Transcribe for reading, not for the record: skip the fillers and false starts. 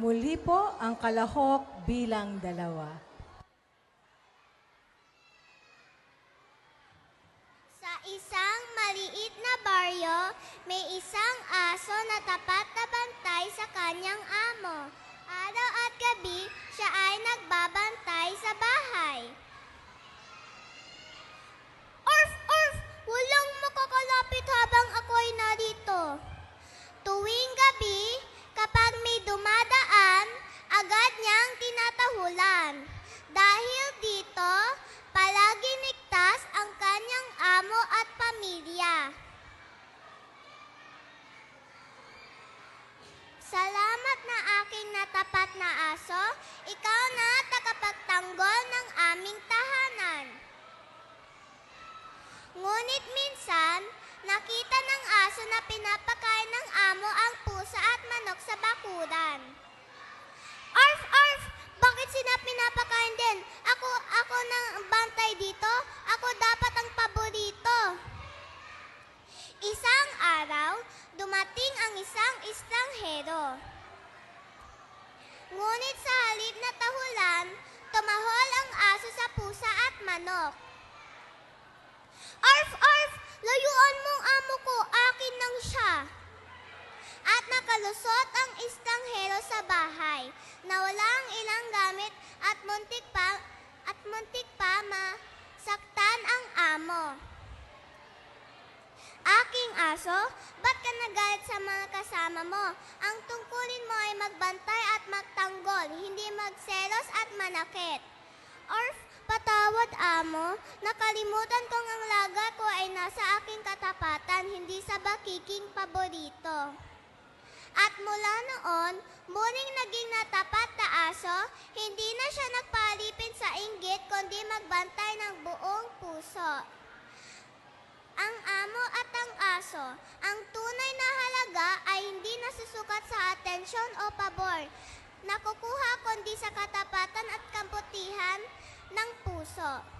Muli po ang kalahok bilang 2. Sa isang maliit na baryo, may isang aso na tapat na bantay sa kanyang amo. Araw at gabi, siya ay nagbabantay sa bahay. Orf! Orf! Walang makakalapit habang ako'y narito. Tuwing gabi, kapag may dumadaan, agad niyang tinatahulan. Dahil dito, palagi ligtas ang kanyang amo at pamilya. Salamat na aking natapat na aso, ikaw na tagapagtanggol ng aming tahanan. Ngunit minsan, nakita ng aso na pinapakain ng amo ang pusa at manok sa bakuran. Arf! Arf! Bakit sila pinapakain din? Ako nang bantay dito? Ako dapat ang paborito. Isang araw, dumating ang isang estranghero. Ngunit sa halip na tahulan, tumahol ang aso sa pusa at manok. Arf! Arf! Layuan mong amo ko, akin lang siya. At nakalusot ang estranghero sa bahay, nawala ang ilang gamit at muntik pa masaktan ang amo. Aking aso, ba't ka nagalit sa mga kasama mo? Ang tungkulin mo ay magbantay at magtanggol, hindi magselos at manakit. Orf! Patawad, amo. Nakalimutan kong ang laga ko ay nasa aking katapatan, hindi sa bakiking paborito. At mula noon, muling naging natapat na aso, hindi na siya nagpalipin sa inggit, kundi magbantay ng buong puso. Ang amo at ang aso, ang tunay na halaga ay hindi nasusukat sa atensyon o pabor, nakukuha kundi sa katapatan at kabutihan ng puso.